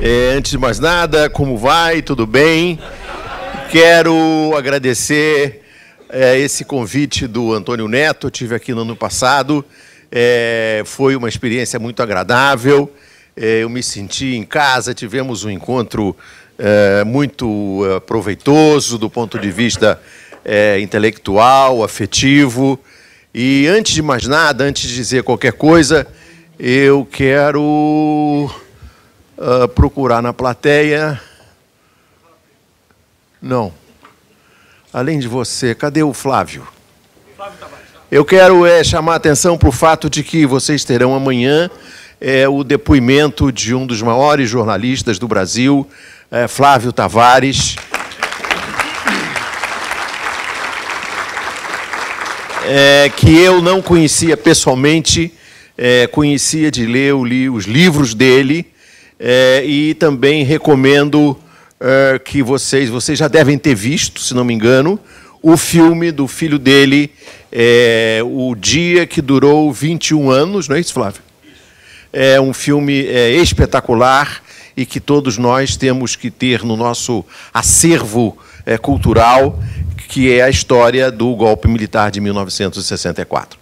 Antes de mais nada, como vai? Tudo bem? Quero agradecer esse convite do Antônio Neto. Eu tive aqui no ano passado. Foi uma experiência muito agradável. Eu me senti em casa, tivemos um encontro muito proveitoso do ponto de vista intelectual, afetivo. E, antes de mais nada, antes de dizer qualquer coisa, eu quero procurar na plateia... Não. Além de você, cadê o Flávio? Eu quero chamar a atenção para o fato de que vocês terão amanhã o depoimento de um dos maiores jornalistas do Brasil, Flávio Tavares. Que eu não conhecia pessoalmente, conhecia de ler os livros dele, e também recomendo que vocês já devem ter visto, se não me engano, o filme do filho dele, O Dia que Durou 21 Anos, não é isso, Flávio? É um filme espetacular e que todos nós temos que ter no nosso acervo cultural, que é a história do golpe militar de 1964.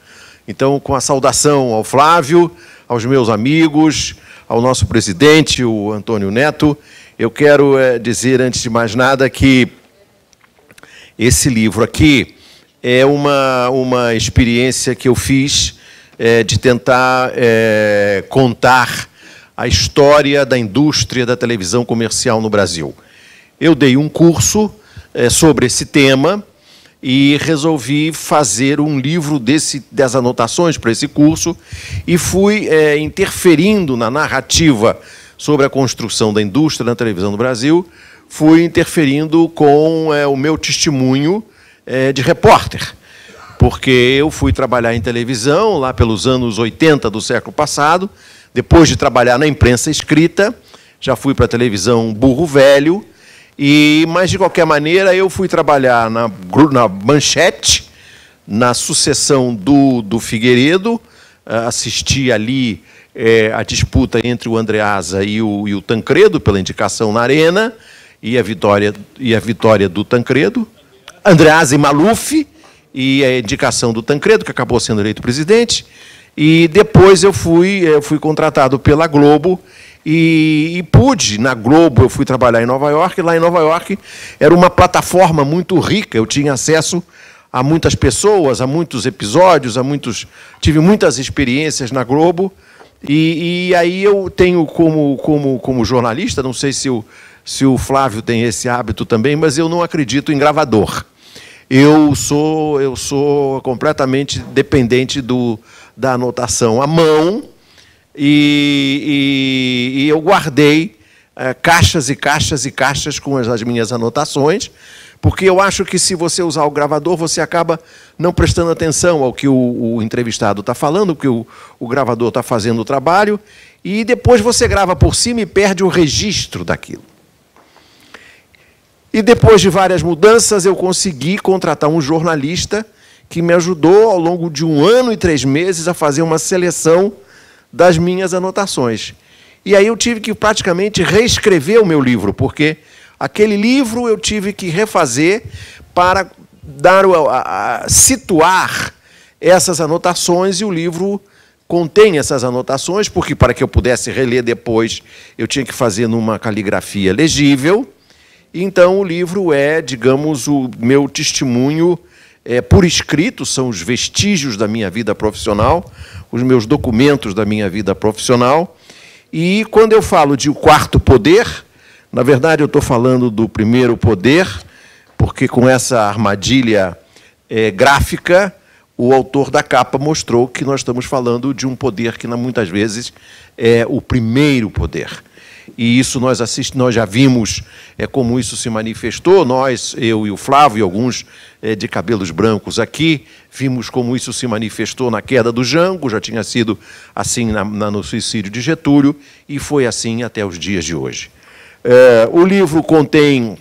Então, com a saudação ao Flávio, aos meus amigos, ao nosso presidente, o Antônio Neto, eu quero dizer, antes de mais nada, que esse livro aqui é uma experiência que eu fiz de tentar contar a história da indústria da televisão comercial no Brasil. Eu dei um curso sobre esse tema e resolvi fazer um livro das anotações para esse curso e fui interferindo na narrativa sobre a construção da indústria da televisão no Brasil, fui interferindo com o meu testemunho de repórter, porque eu fui trabalhar em televisão lá pelos anos 80 do século passado, depois de trabalhar na imprensa escrita, já fui para a televisão burro velho, mas, de qualquer maneira, eu fui trabalhar na Manchete, na sucessão do Figueiredo, assisti ali a disputa entre o Andreasa e o Tancredo, pela indicação na Arena, e a vitória do Tancredo, Andreasa e Maluf, e a indicação do Tancredo, que acabou sendo eleito presidente, e depois eu fui contratado pela Globo, e pude, na Globo, eu fui trabalhar em Nova York, e lá em Nova York era uma plataforma muito rica, eu tinha acesso a muitas pessoas, a muitos episódios, tive muitas experiências na Globo, e aí eu tenho como jornalista, não sei se o Flávio tem esse hábito também, mas eu não acredito em gravador. Eu sou completamente dependente da anotação à mão, e eu guardei caixas e caixas e caixas com as minhas anotações, porque eu acho que, se você usar o gravador, você acaba não prestando atenção ao que o entrevistado está falando, porque o gravador está fazendo o trabalho, e depois você grava por cima e perde o registro daquilo. E depois de várias mudanças, eu consegui contratar um jornalista que me ajudou, ao longo de 1 ano e 3 meses, a fazer uma seleção das minhas anotações. E aí eu tive que praticamente reescrever o meu livro, porque aquele livro eu tive que refazer para situar essas anotações, e o livro contém essas anotações, porque, para que eu pudesse reler depois, eu tinha que fazer numa caligrafia legível. Então, o livro digamos, o meu testemunho por escrito, são os vestígios da minha vida profissional, os meus documentos da minha vida profissional. E, quando eu falo de O Quarto Poder, na verdade, eu estou falando do Primeiro Poder, porque, com essa armadilha gráfica, o autor da capa mostrou que nós estamos falando de um poder que, muitas vezes, é o primeiro poder. E isso nós já vimos como isso se manifestou, eu e o Flávio, e alguns de cabelos brancos aqui, vimos como isso se manifestou na queda do Jango, já tinha sido assim no suicídio de Getúlio, e foi assim até os dias de hoje. O livro contém,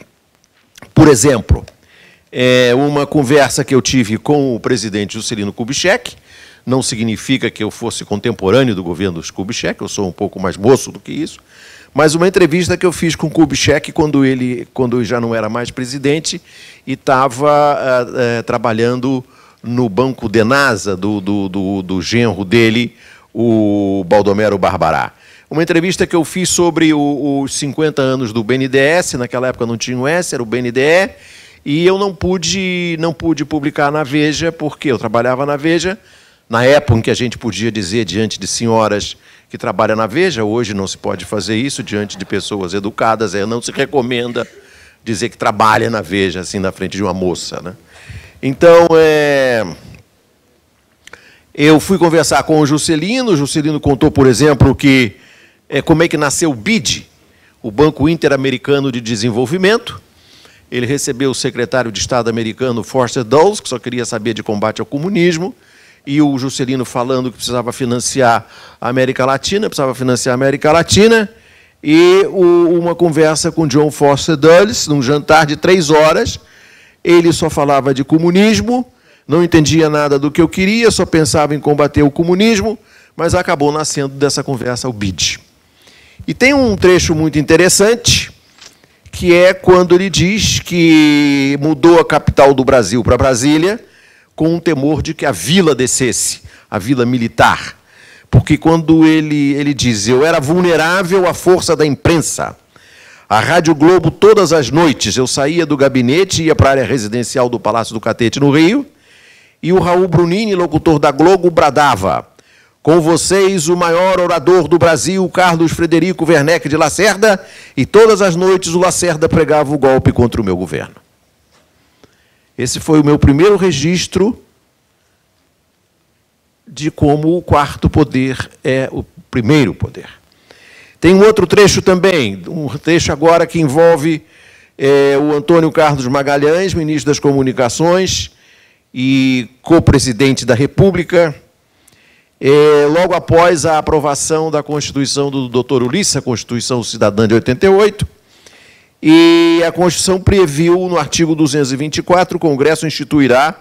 por exemplo, uma conversa que eu tive com o presidente Juscelino Kubitschek. Não significa que eu fosse contemporâneo do governo Kubitschek, eu sou um pouco mais moço do que isso, mas uma entrevista que eu fiz com o Kubitschek quando já não era mais presidente e estava trabalhando no Banco Denasa do genro dele, o Baldomero Barbará. Uma entrevista que eu fiz sobre os 50 anos do BNDES, naquela época não tinha o S, era o BNDE, e eu não pude publicar na Veja, porque eu trabalhava na Veja, na época em que a gente podia dizer diante de senhoras que trabalham na Veja, hoje não se pode fazer isso diante de pessoas educadas, não se recomenda dizer que trabalha na Veja, assim, na frente de uma moça, né? Então, eu fui conversar com o Juscelino contou, por exemplo, que como é que nasceu o BID, o Banco Interamericano de Desenvolvimento. Ele recebeu o secretário de Estado americano, Forster Dulles, que só queria saber de combate ao comunismo, e o Juscelino falando que precisava financiar a América Latina, e uma conversa com John Foster Dulles, num jantar de 3 horas. Ele só falava de comunismo, não entendia nada do que eu queria, só pensava em combater o comunismo, mas acabou nascendo dessa conversa o BID. E tem um trecho muito interessante, que é quando ele diz que mudou a capital do Brasil para Brasília, com o temor de que a vila descesse, a vila militar. Porque quando ele diz, eu era vulnerável à força da imprensa, a Rádio Globo, todas as noites, eu saía do gabinete, ia para a área residencial do Palácio do Catete, no Rio, e o Raul Brunini, locutor da Globo, bradava, com vocês, o maior orador do Brasil, Carlos Frederico Werneck de Lacerda, e todas as noites o Lacerda pregava o golpe contra o meu governo. Esse foi o meu primeiro registro de como o quarto poder é o primeiro poder. Tem um outro trecho também, um trecho agora que envolve o Antônio Carlos Magalhães, ministro das Comunicações e co-presidente da República, logo após a aprovação da Constituição do Dr. Ulisses, a Constituição Cidadã de 88, e a Constituição previu, no artigo 224, o Congresso instituirá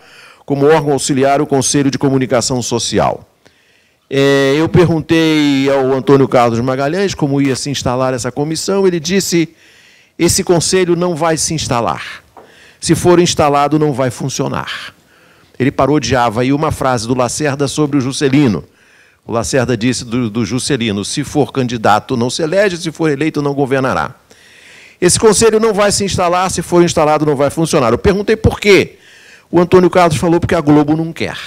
como órgão auxiliar o Conselho de Comunicação Social. Eu perguntei ao Antônio Carlos Magalhães como ia se instalar essa comissão, ele disse, esse conselho não vai se instalar. Se for instalado, não vai funcionar. Ele parodiava aí uma frase do Lacerda sobre o Juscelino. O Lacerda disse do Juscelino, se for candidato, não se elege, se for eleito, não governará. Esse conselho não vai se instalar, se for instalado, não vai funcionar. Eu perguntei por quê. O Antônio Carlos falou porque a Globo não quer.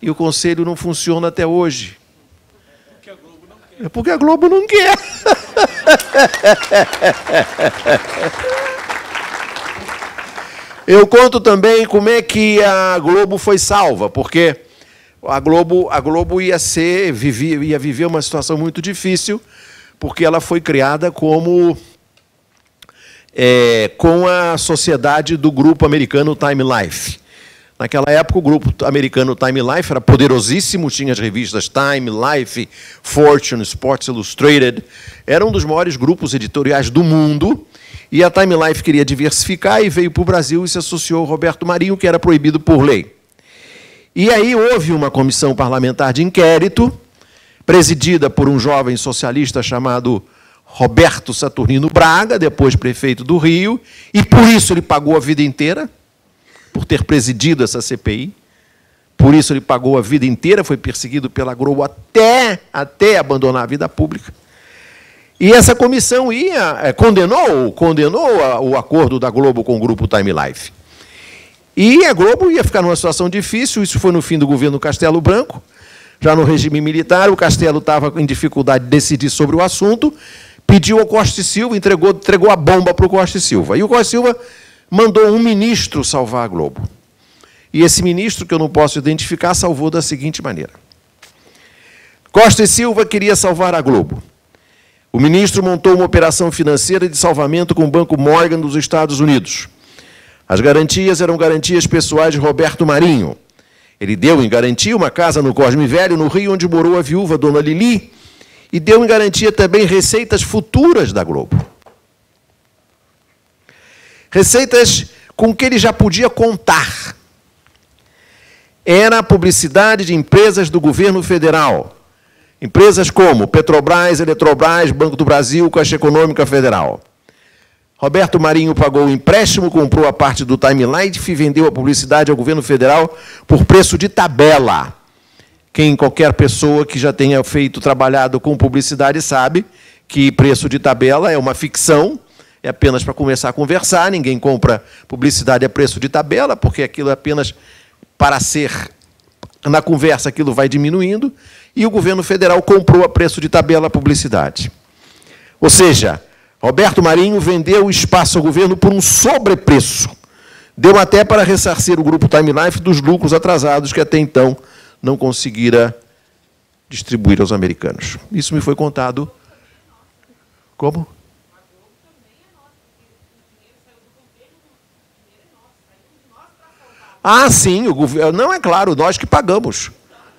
E o conselho não funciona até hoje. É porque a Globo não quer. Eu conto também como é que a Globo foi salva, porque a Globo ia viver uma situação muito difícil, porque ela foi criada com a sociedade do grupo americano Time Life. Naquela época, o grupo americano Time Life era poderosíssimo, tinha as revistas Time, Life, Fortune, Sports Illustrated. Era um dos maiores grupos editoriais do mundo, e a Time Life queria diversificar e veio para o Brasil e se associou ao Roberto Marinho, que era proibido por lei. E aí houve uma comissão parlamentar de inquérito, presidida por um jovem socialista chamado Roberto Saturnino Braga, depois prefeito do Rio, e por isso ele pagou a vida inteira, por ter presidido essa CPI. Por isso ele pagou a vida inteira, foi perseguido pela Globo até abandonar a vida pública. E essa comissão condenou o acordo da Globo com o grupo Time Life. E a Globo ia ficar numa situação difícil, isso foi no fim do governo Castelo Branco, já no regime militar, o Castelo estava em dificuldade de decidir sobre o assunto, pediu ao Costa e Silva, entregou a bomba para o Costa e Silva. E o Costa e Silva mandou um ministro salvar a Globo. E esse ministro, que eu não posso identificar, salvou da seguinte maneira. Costa e Silva queria salvar a Globo. O ministro montou uma operação financeira de salvamento com o Banco Morgan dos Estados Unidos. As garantias eram garantias pessoais de Roberto Marinho. Ele deu em garantia uma casa no Cosme Velho, no Rio, onde morou a viúva Dona Lili, e deu em garantia também receitas futuras da Globo. Receitas com que ele já podia contar. Era a publicidade de empresas do governo federal, Empresas como Petrobras, Eletrobras, Banco do Brasil, Caixa Econômica Federal. Roberto Marinho pagou o empréstimo, comprou a parte do Time Life e vendeu a publicidade ao governo federal por preço de tabela. Qualquer pessoa que já tenha trabalhado com publicidade sabe que preço de tabela é uma ficção, é apenas para começar a conversar, ninguém compra publicidade a preço de tabela, porque aquilo é apenas para ser, na conversa aquilo vai diminuindo, e o governo federal comprou a preço de tabela a publicidade. Ou seja, Roberto Marinho vendeu o espaço ao governo por um sobrepreço. Deu até para ressarcir o grupo Time Life dos lucros atrasados que até então não conseguira distribuir aos americanos. Isso me foi contado. Como? Ah, sim, o governo. Não, é claro, nós que pagamos.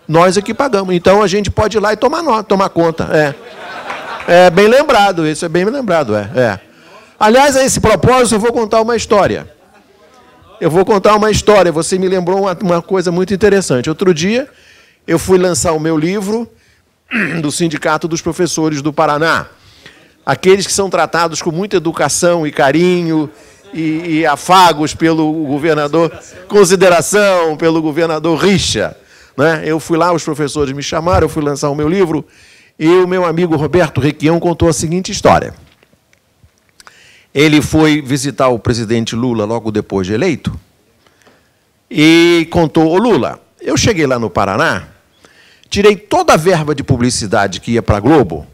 Nós é que pagamos. Então a gente pode ir lá e tomar conta. É bem lembrado, isso é bem lembrado. Aliás, a esse propósito, eu vou contar uma história. Você me lembrou uma coisa muito interessante. Outro dia, eu fui lançar o meu livro do Sindicato dos Professores do Paraná. Aqueles que são tratados com muita educação e carinho e afagos pelo governador, consideração pelo governador Richa. Né? Eu fui lá, os professores me chamaram, eu fui lançar o meu livro, e o meu amigo Roberto Requião contou a seguinte história. Ele foi visitar o presidente Lula logo depois de eleito e contou: ô Lula, eu cheguei lá no Paraná, tirei toda a verba de publicidade que ia para a Globo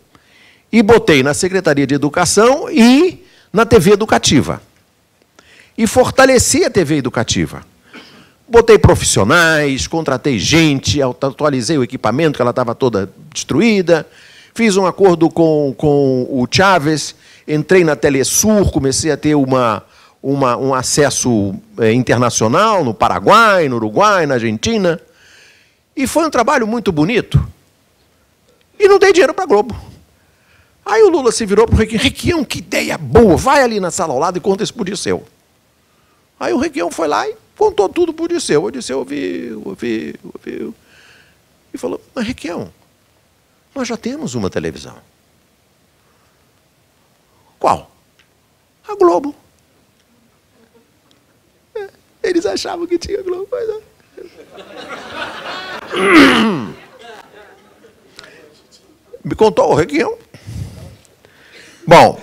e botei na Secretaria de Educação e na TV Educativa. E fortaleci a TV Educativa. Botei profissionais, contratei gente, atualizei o equipamento, que ela estava toda destruída, fiz um acordo com o Chávez, entrei na Telesur, comecei a ter um acesso internacional no Paraguai, no Uruguai, na Argentina. E foi um trabalho muito bonito. E não dei dinheiro para a Globo. Aí o Lula se virou para o Requião: Requião, que ideia boa, vai ali na sala ao lado e conta isso para o Dirceu. Aí o Requião foi lá e contou tudo para o Dirceu. O Dirceu ouviu. E falou: mas Requião, nós já temos uma televisão. Qual? A Globo. Eles achavam que tinha Globo, mas não. Me contou o Requião. Bom,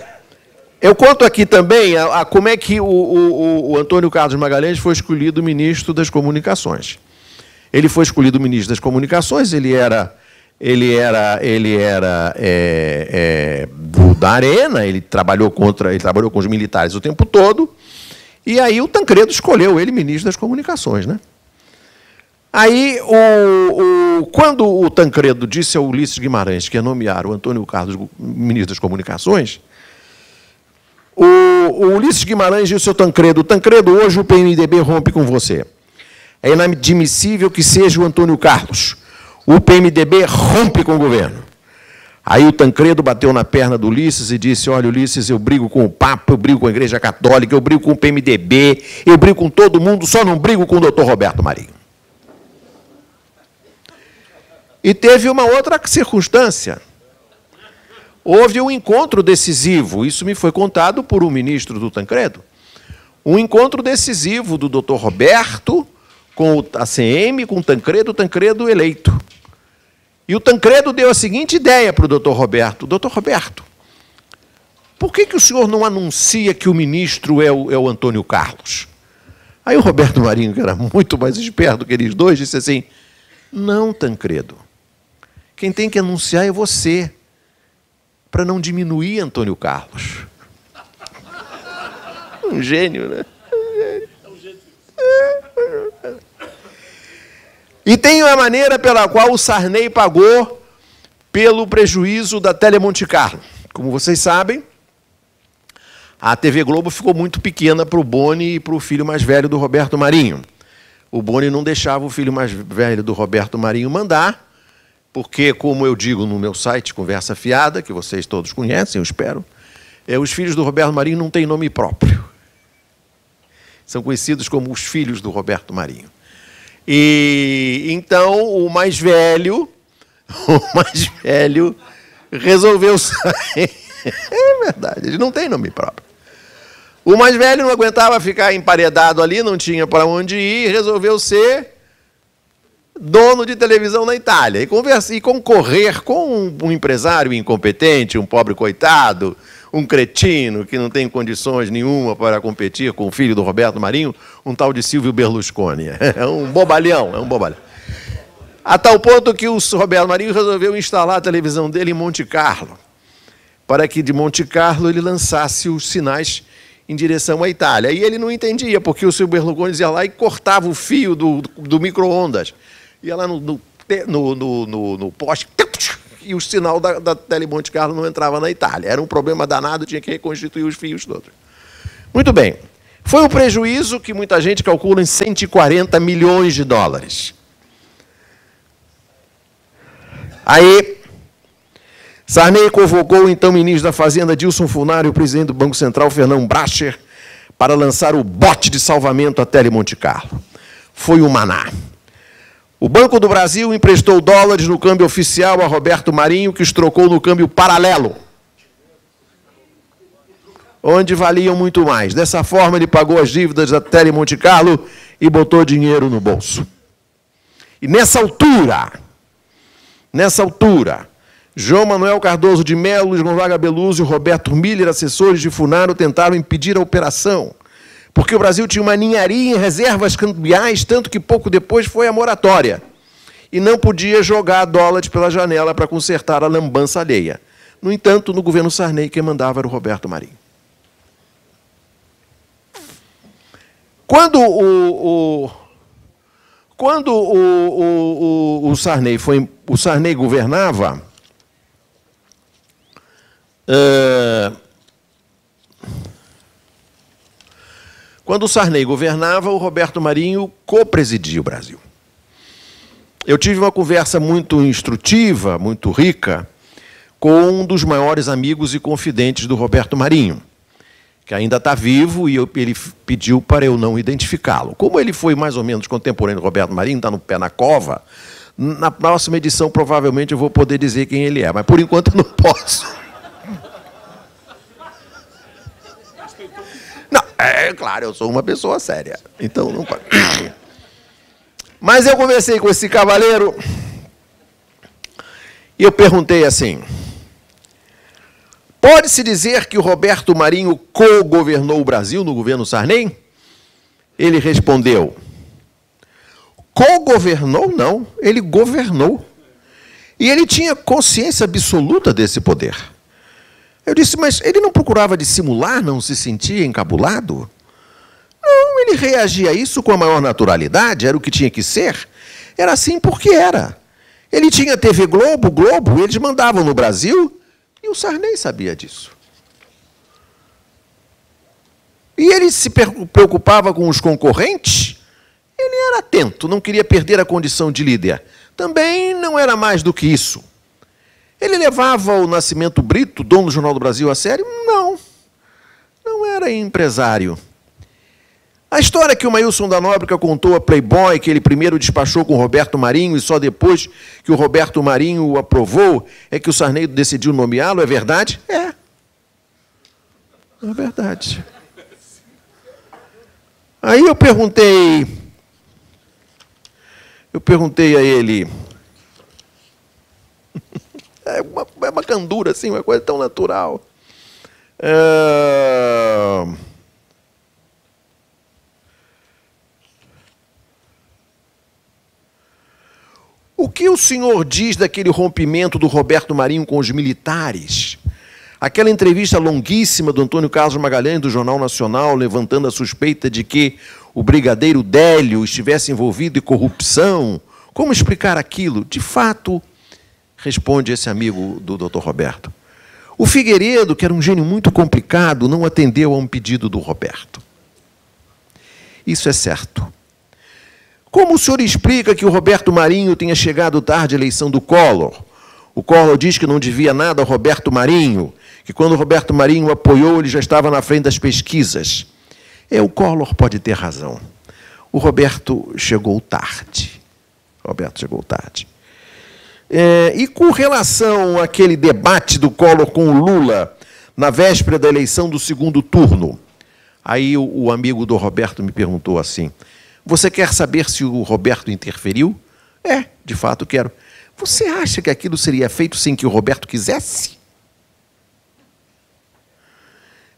eu conto aqui também como é que o Antônio Carlos Magalhães foi escolhido ministro das Comunicações. Ele foi escolhido ministro das Comunicações, ele era da Arena, ele trabalhou com os militares o tempo todo, e aí o Tancredo escolheu ele ministro das Comunicações, né? Aí, quando o Tancredo disse ao Ulisses Guimarães que ia nomear o Antônio Carlos ministro das Comunicações, o Ulisses Guimarães disse ao Tancredo: Tancredo, hoje o PMDB rompe com você. É inadmissível que seja o Antônio Carlos. O PMDB rompe com o governo. Aí o Tancredo bateu na perna do Ulisses e disse: olha, Ulisses, eu brigo com o Papa, eu brigo com a Igreja Católica, eu brigo com o PMDB, eu brigo com todo mundo, só não brigo com o doutor Roberto Marinho. E teve uma outra circunstância. Houve um encontro decisivo, isso me foi contado por um ministro do Tancredo, um encontro decisivo do doutor Roberto com a ACM, com o Tancredo eleito. E o Tancredo deu a seguinte ideia para o doutor Roberto: doutor Roberto, por que o senhor não anuncia que o ministro é o Antônio Carlos? Aí o Roberto Marinho, que era muito mais esperto que eles dois, disse assim: não, Tancredo, quem tem que anunciar é você, para não diminuir Antônio Carlos. Um gênio, né? E tem a maneira pela qual o Sarney pagou pelo prejuízo da Tele Monte Carlo. Como vocês sabem, a TV Globo ficou muito pequena para o Boni e para o filho mais velho do Roberto Marinho. O Boni não deixava o filho mais velho do Roberto Marinho mandar, porque, como eu digo no meu site, Conversa Fiada, que vocês todos conhecem, eu espero, os filhos do Roberto Marinho não têm nome próprio. São conhecidos como os filhos do Roberto Marinho. E então o mais velho O mais velho resolveu sair. É verdade, ele não tem nome próprio. O mais velho não aguentava ficar emparedado ali, não tinha para onde ir, resolveu ser dono de televisão na Itália e concorrer com um empresário incompetente, um pobre coitado, um cretino que não tem condições nenhuma para competir com o filho do Roberto Marinho, um tal de Silvio Berlusconi. É um bobalhão, é um bobalhão. A tal ponto que o Roberto Marinho resolveu instalar a televisão dele em Monte Carlo, para que de Monte Carlo ele lançasse os sinais em direção à Itália. E ele não entendia, porque o Silvio Berlusconi ia lá e cortava o fio do micro-ondas. Ia lá no poste, e o sinal da Tele Monte Carlo não entrava na Itália. Era um problema danado, tinha que reconstituir os fios todos. Muito bem. Foi um prejuízo que muita gente calcula em 140 milhões de dólares. Aí, Sarney convocou o então ministro da Fazenda, Dilson Funari, e o presidente do Banco Central, Fernão Bracher, para lançar o bote de salvamento à Tele Monte Carlo. Foi o maná. O Banco do Brasil emprestou dólares no câmbio oficial a Roberto Marinho, que os trocou no câmbio paralelo, onde valiam muito mais. Dessa forma, ele pagou as dívidas da Tele Monte Carlo e botou dinheiro no bolso. E nessa altura, João Manuel Cardoso de Mello, Luiz Gonzaga Beluso e Roberto Miller, assessores de Funaro, tentaram impedir a operação, porque o Brasil tinha uma ninharia em reservas cambiais, tanto que pouco depois foi a moratória, e não podia jogar dólares pela janela para consertar a lambança alheia. No entanto, no governo Sarney, quem mandava era o Roberto Marinho. Quando o Sarney governava, o Roberto Marinho co-presidia o Brasil. Eu tive uma conversa muito instrutiva, muito rica, com um dos maiores amigos e confidentes do Roberto Marinho, que ainda está vivo, e ele pediu para eu não identificá-lo. Como ele foi mais ou menos contemporâneo do Roberto Marinho, está no pé na cova, na próxima edição provavelmente eu vou poder dizer quem ele é, mas por enquanto eu não posso. Não, é claro, eu sou uma pessoa séria, então não pode. Mas eu conversei com esse cavaleiro e eu perguntei assim: pode-se dizer que o Roberto Marinho co-governou o Brasil no governo Sarney? Ele respondeu: co-governou? Não, ele governou. E ele tinha consciência absoluta desse poder. Eu disse, mas ele não procurava dissimular, não se sentia encabulado? Não, ele reagia a isso com a maior naturalidade, era o que tinha que ser. Era assim porque era. Ele tinha TV Globo, eles mandavam no Brasil, e o Sarney sabia disso. E ele se preocupava com os concorrentes, ele era atento, não queria perder a condição de líder. Também não era mais do que isso. Ele levava o Nascimento Brito, dono do Jornal do Brasil, a sério? Não. Não era empresário. A história que o Maílson da Nóbrega contou a Playboy, que ele primeiro despachou com o Roberto Marinho e só depois que o Roberto Marinho o aprovou, é que o Sarney decidiu nomeá-lo, é verdade? É. É verdade. Aí eu perguntei a ele, é uma candura, assim, uma coisa tão natural. O que o senhor diz daquele rompimento do Roberto Marinho com os militares? Aquela entrevista longuíssima do Antônio Carlos Magalhães, do Jornal Nacional, levantando a suspeita de que o brigadeiro Délio estivesse envolvido em corrupção. Como explicar aquilo? De fato, responde esse amigo do Dr. Roberto, o Figueiredo, que era um gênio muito complicado, não atendeu a um pedido do Roberto. Isso é certo. Como o senhor explica que o Roberto Marinho tenha chegado tarde à eleição do Collor? O Collor diz que não devia nada ao Roberto Marinho, que quando o Roberto Marinho o apoiou, ele já estava na frente das pesquisas. O Collor pode ter razão. O Roberto chegou tarde. E com relação àquele debate do Collor com o Lula, na véspera da eleição do segundo turno, aí o amigo do Roberto me perguntou assim, você quer saber se o Roberto interferiu? De fato quero. Você acha que aquilo seria feito sem que o Roberto quisesse?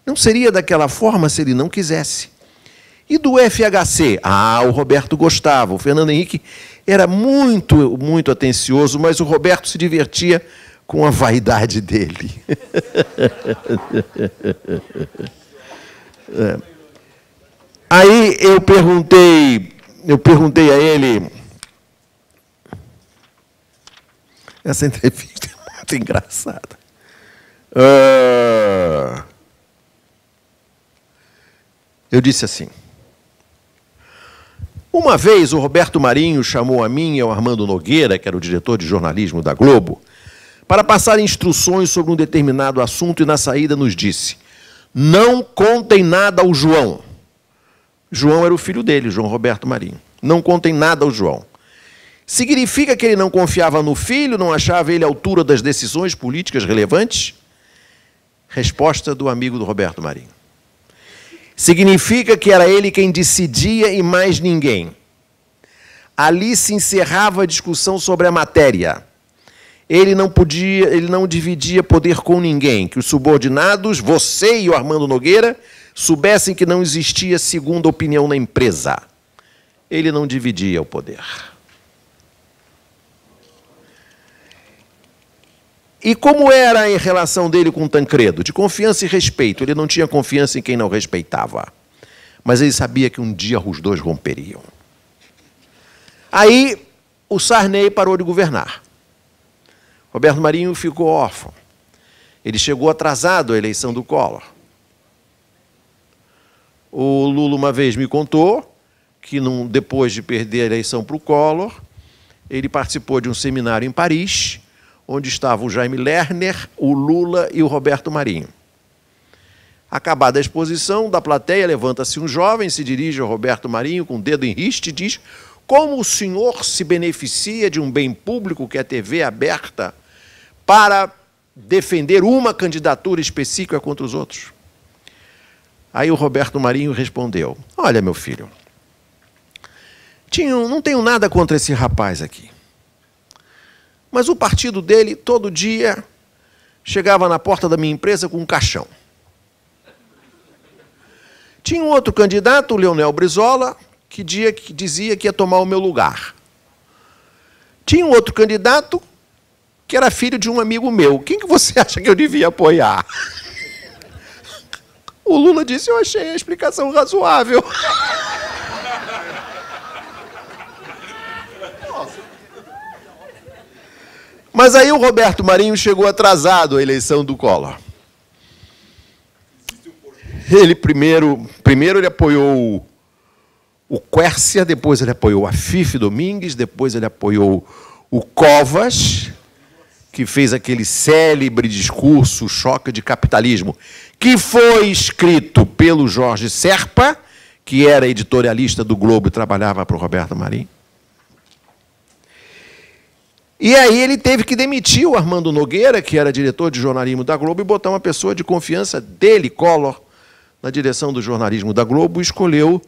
Não seria daquela forma se ele não quisesse. E do FHC? O Roberto gostava. O Fernando Henrique era muito, muito atencioso, mas o Roberto se divertia com a vaidade dele. Aí eu perguntei a ele... Essa entrevista é muito engraçada. Eu disse assim, uma vez o Roberto Marinho chamou a mim e ao Armando Nogueira, que era o diretor de jornalismo da Globo, para passar instruções sobre um determinado assunto e na saída nos disse, não contem nada ao João. João era o filho dele, João Roberto Marinho. Não contem nada ao João. Significa que ele não confiava no filho, não achava ele à altura das decisões políticas relevantes? Resposta do amigo do Roberto Marinho. Significa que era ele quem decidia e mais ninguém. Ali se encerrava a discussão sobre a matéria. Ele não dividia poder com ninguém, que os subordinados, você e o Armando Nogueira, soubessem que não existia segunda opinião na empresa. Ele não dividia o poder. E como era a relação dele com o Tancredo? De confiança e respeito. Ele não tinha confiança em quem não respeitava. Mas ele sabia que um dia os dois romperiam. Aí o Sarney parou de governar. Roberto Marinho ficou órfão. Ele chegou atrasado à eleição do Collor. O Lula uma vez me contou que, depois de perder a eleição para o Collor, ele participou de um seminário em Paris, onde estavam o Jaime Lerner, o Lula e o Roberto Marinho. Acabada a exposição, da plateia levanta-se um jovem, se dirige ao Roberto Marinho com o dedo em riste e diz: como o senhor se beneficia de um bem público que é a TV aberta para defender uma candidatura específica contra os outros? Aí o Roberto Marinho respondeu: olha, meu filho, não tenho nada contra esse rapaz aqui. Mas o partido dele, todo dia, chegava na porta da minha empresa com um caixão. Tinha um outro candidato, o Leonel Brizola, que dizia que ia tomar o meu lugar. Tinha um outro candidato que era filho de um amigo meu. Quem que você acha que eu devia apoiar? O Lula disse, eu achei a explicação razoável. Mas aí o Roberto Marinho chegou atrasado à eleição do Collor. Ele primeiro ele apoiou o Quércia, depois ele apoiou a Fife Domingues, depois ele apoiou o Covas, que fez aquele célebre discurso, Choque de Capitalismo, que foi escrito pelo Jorge Serpa, que era editorialista do Globo e trabalhava para o Roberto Marinho. E aí ele teve que demitir o Armando Nogueira, que era diretor de jornalismo da Globo, e botar uma pessoa de confiança dele, Collor, na direção do jornalismo da Globo, e escolheu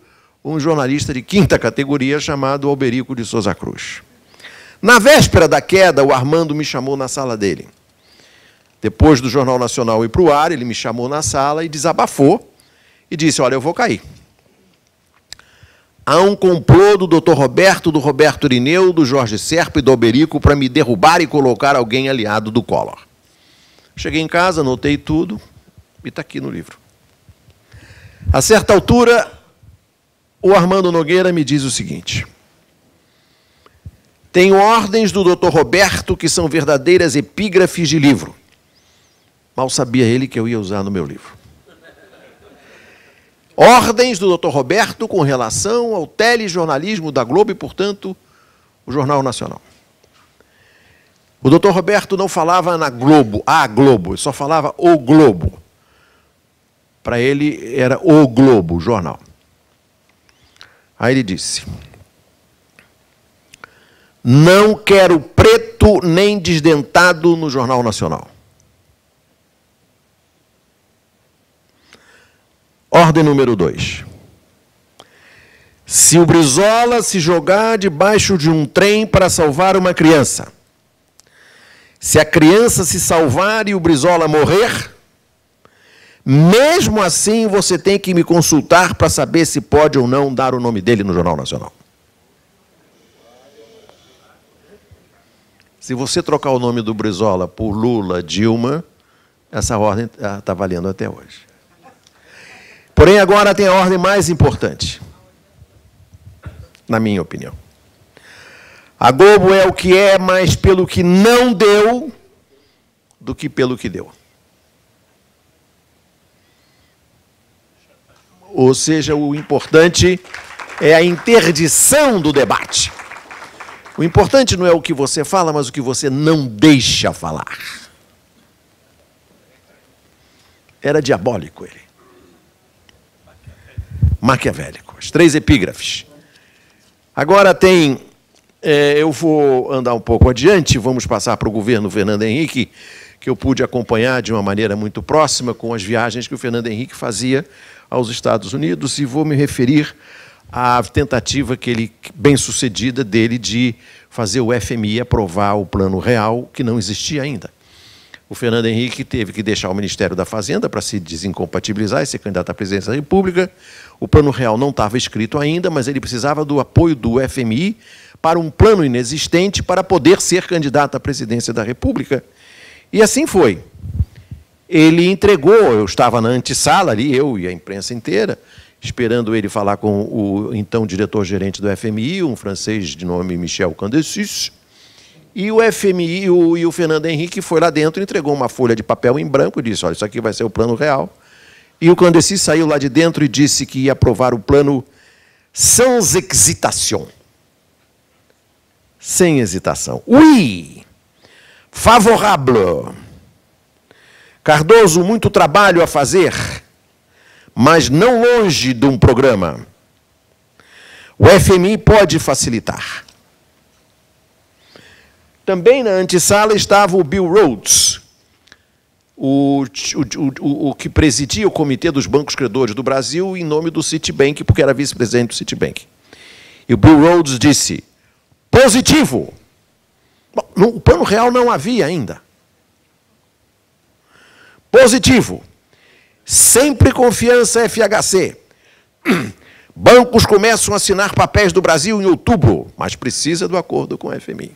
um jornalista de quinta categoria chamado Alberico de Souza Cruz. Na véspera da queda, o Armando me chamou na sala dele. Depois do Jornal Nacional ir para o ar, ele me chamou na sala e desabafou, e disse, olha, eu vou cair. Há um complô do Dr. Roberto, do Roberto Irineu, do Jorge Serpa e do Alberico para me derrubar e colocar alguém aliado do Collor. Cheguei em casa, anotei tudo e está aqui no livro. A certa altura, o Armando Nogueira me diz o seguinte: tenho ordens do Dr. Roberto que são verdadeiras epígrafes de livro. Mal sabia ele que eu ia usar no meu livro. Ordens do Dr. Roberto com relação ao telejornalismo da Globo e, portanto, o Jornal Nacional. O Dr. Roberto não falava na Globo, a Globo, ele só falava o Globo. Para ele era o Globo, o jornal. Aí ele disse: não quero preto dito nem desdentado no Jornal Nacional. Ordem número 2. Se o Brizola se jogar debaixo de um trem para salvar uma criança, se a criança se salvar e o Brizola morrer, mesmo assim você tem que me consultar para saber se pode ou não dar o nome dele no Jornal Nacional. Se você trocar o nome do Brizola por Lula, Dilma, essa ordem está valendo até hoje. Porém, agora tem a ordem mais importante, na minha opinião. A Globo é o que é mais pelo que não deu do que pelo que deu. Ou seja, o importante é a interdição do debate. O importante não é o que você fala, mas o que você não deixa falar. Era diabólico ele. Maquiavélico. As 3 epígrafes. Agora tem... eu vou andar um pouco adiante, vamos passar para o governo Fernando Henrique, que eu pude acompanhar de uma maneira muito próxima com as viagens que o Fernando Henrique fazia aos Estados Unidos, e vou me referir à tentativa bem-sucedida dele de fazer o FMI aprovar o Plano Real, que não existia ainda. O Fernando Henrique teve que deixar o Ministério da Fazenda para se desincompatibilizar e ser candidato à presidência da República. O Plano Real não estava escrito ainda, mas ele precisava do apoio do FMI para um plano inexistente para poder ser candidato à presidência da República. E assim foi. Ele entregou, eu estava na antessala ali, eu e a imprensa inteira, esperando ele falar com o então diretor-gerente do FMI, um francês de nome Michel Candecis, e o FMI e o Fernando Henrique foi lá dentro, entregou uma folha de papel em branco e disse, olha, isso aqui vai ser o Plano Real. E o Candecis saiu lá de dentro e disse que ia aprovar o plano sans hésitation. Sem hesitação. Oui! Favorable. Cardoso, muito trabalho a fazer, mas não longe de um programa. O FMI pode facilitar. Também na antessala estava o Bill Rhodes, o que presidia o Comitê dos Bancos Credores do Brasil em nome do Citibank, porque era vice-presidente do Citibank. E o Bill Rhodes disse, positivo. Bom, o Plano Real não havia ainda. Positivo. Sempre confiança FHC. Bancos começam a assinar papéis do Brasil em outubro, mas precisa do acordo com o FMI.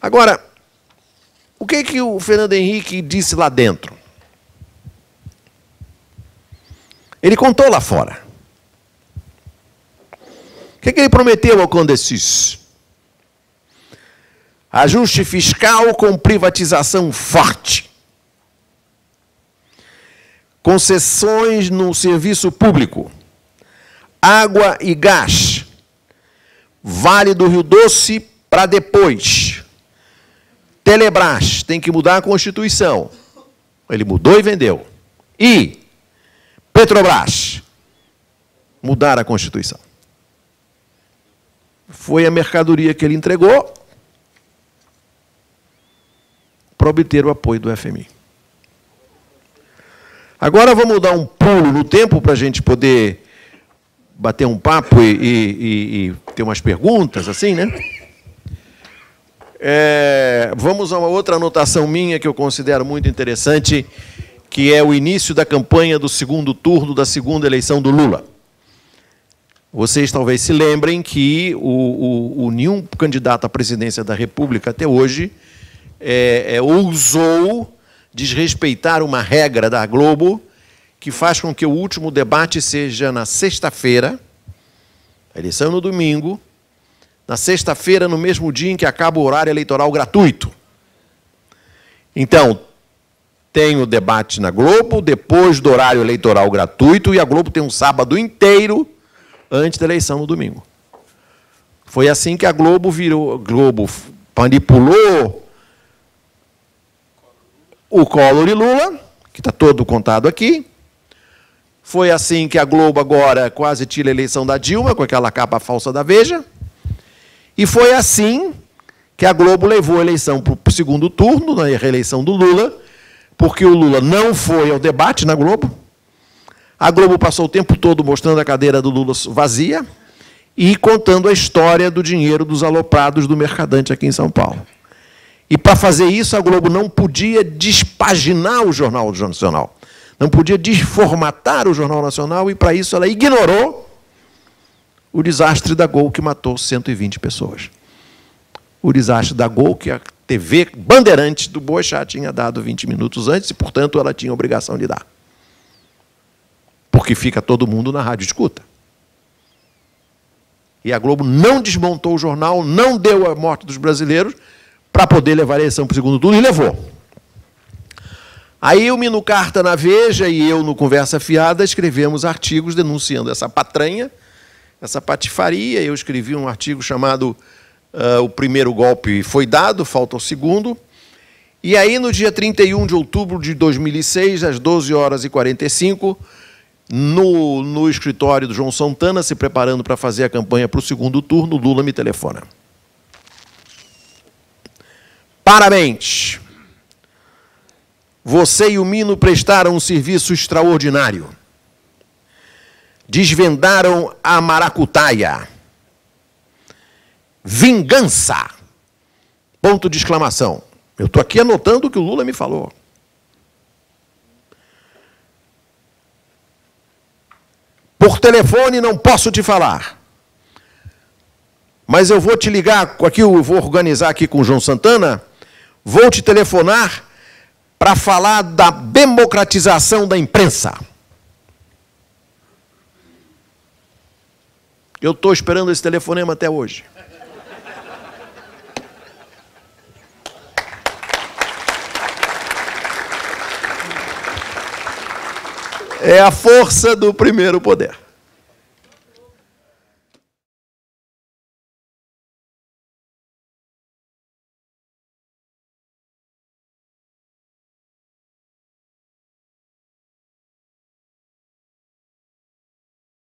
Agora, o que o Fernando Henrique disse lá dentro? Ele contou lá fora. O que ele prometeu ao Candecis? Ajuste fiscal com privatização forte. Concessões no serviço público. Água e gás. Vale do Rio Doce para depois. Telebrás tem que mudar a Constituição. Ele mudou e vendeu. E Petrobras, mudar a Constituição. Foi a mercadoria que ele entregou para obter o apoio do FMI. Agora vamos dar um pulo no tempo para a gente poder bater um papo e ter umas perguntas, assim, né? Vamos a uma outra anotação minha que eu considero muito interessante, que é o início da campanha do segundo turno da segunda eleição do Lula. Vocês talvez se lembrem que nenhum candidato à presidência da República até hoje ousou desrespeitar uma regra da Globo que faz com que o último debate seja na sexta-feira, a eleição no domingo, na sexta-feira, no mesmo dia em que acaba o horário eleitoral gratuito. Então, tem o debate na Globo, depois do horário eleitoral gratuito, e a Globo tem um sábado inteiro antes da eleição no domingo. Foi assim que a Globo manipulou o Collor e Lula, que está todo contado aqui. Foi assim que a Globo agora quase tira a eleição da Dilma, com aquela capa falsa da Veja. E foi assim que a Globo levou a eleição para o segundo turno, na reeleição do Lula, porque o Lula não foi ao debate na Globo. A Globo passou o tempo todo mostrando a cadeira do Lula vazia e contando a história do dinheiro dos aloprados do Mercadante aqui em São Paulo. E, para fazer isso, a Globo não podia despaginar o Jornal Nacional, não podia desformatar o Jornal Nacional, e, para isso, ela ignorou o desastre da Gol, que matou 120 pessoas. O desastre da Gol, que a TV Bandeirantes do Boechat tinha dado 20 minutos antes, e, portanto, ela tinha obrigação de dar. Porque fica todo mundo na rádio escuta. E a Globo não desmontou o jornal, não deu a morte dos brasileiros para poder levar a eleição para o segundo turno, e levou. Aí o Mino Carta na Veja e eu no Conversa Fiada escrevemos artigos denunciando essa patranha, essa patifaria. Eu escrevi um artigo chamado O Primeiro Golpe Foi Dado, Falta o Segundo. E aí, no dia 31 de outubro de 2006, às 12h45, no escritório do João Santana, se preparando para fazer a campanha para o segundo turno, Lula me telefona. Parabéns! Você e o Mino prestaram um serviço extraordinário. Desvendaram a maracutaia. Vingança! Ponto de exclamação. Eu estou aqui anotando o que o Lula me falou. Por telefone não posso te falar. Mas eu vou te ligar, aqui eu vou organizar aqui com o João Santana, vou te telefonar para falar da democratização da imprensa. Eu estou esperando esse telefonema até hoje. É a força do primeiro poder.